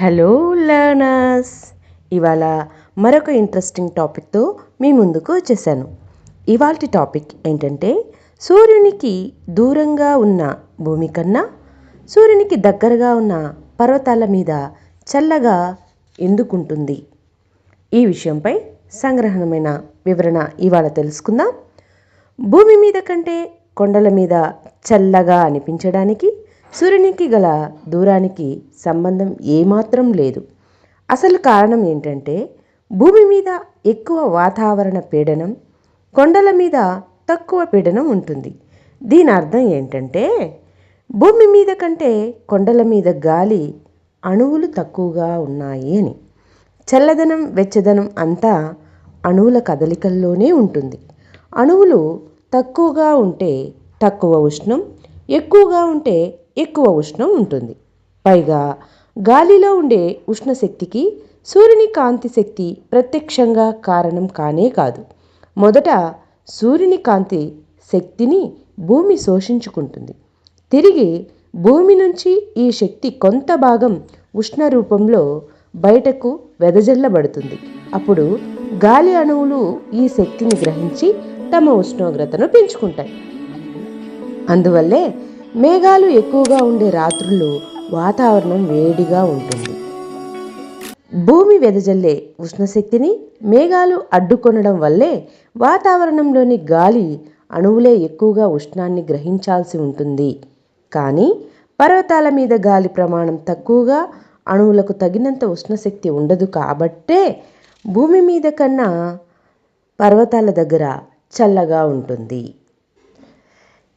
Hello learners, ఇవాళ మరొక interesting టాపిక్తో మీ ముందుకు వచ్చేసాను. ఇవాల్టి టాపిక్ ఏంటంటే, సూర్యునికి దూరంగా ఉన్న భూమి కన్నా సూర్యునికి దగ్గరగా ఉన్న పర్వతాల మీద చల్లగా ఎందుకుంటుంది? ఈ విషయంపై సంగ్రహణమైన వివరణ ఇవాళ తెలుసుకుందాం. భూమి మీద కంటే కొండల మీద చల్లగా అనిపించడానికి సూర్యునికి గల దూరానికి సంబంధం ఏమాత్రం లేదు. అసలు కారణం ఏంటంటే, భూమి మీద ఎక్కువ వాతావరణ పీడనం, కొండల మీద తక్కువ పీడనం ఉంటుంది. దీని అర్థం ఏంటంటే, భూమి మీద కంటే కొండల మీద గాలి అణువులు తక్కువగా ఉన్నాయి అని. చల్లదనం, వెచ్చదనం అంతా అణువుల కదలికల్లోనే ఉంటుంది. అణువులు తక్కువగా ఉంటే తక్కువ ఉష్ణం, ఎక్కువగా ఉంటే ఎక్కువ ఉష్ణం ఉంటుంది. పైగా గాలిలో ఉండే ఉష్ణశక్తికి సూర్యుని కాంతి శక్తి ప్రత్యక్షంగా కారణం కానే కాదు. మొదట సూర్యుని కాంతి శక్తిని భూమి శోషించుకుంటుంది. తిరిగి భూమి నుంచి ఈ శక్తి కొంత భాగం ఉష్ణ రూపంలో బయటకు వెదజల్లబడుతుంది. అప్పుడు గాలి అణువులు ఈ శక్తిని గ్రహించి తమ ఉష్ణోగ్రతను పెంచుకుంటాయి. అందువల్లే మేఘాలు ఎక్కువగా ఉండే రాత్రుల్లో వాతావరణం వేడిగా ఉంటుంది. భూమి వెదజల్లే ఉష్ణశక్తిని మేఘాలు అడ్డుకొనడం వల్లే వాతావరణంలోని గాలి అణువులే ఎక్కువగా ఉష్ణాన్ని గ్రహించాల్సి ఉంటుంది. కానీ పర్వతాల మీద గాలి ప్రమాణం తక్కువగా, అణువులకు తగినంత ఉష్ణశక్తి ఉండదు. కాబట్టే భూమి మీద కన్నా పర్వతాల దగ్గర చల్లగా ఉంటుంది.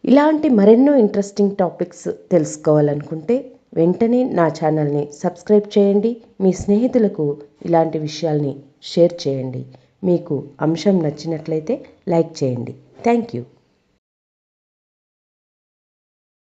ఇలాంటి మరెన్నో ఇంట్రెస్టింగ్ టాపిక్స్ తెలుసుకోవాలనుకుంటే వెంటనే నా ఛానల్ని సబ్స్క్రైబ్ చేయండి. మీ స్నేహితులకు ఇలాంటి విషయాల్ని షేర్ చేయండి. మీకు అంశం నచ్చినట్లయితే లైక్ చేయండి. Thank you.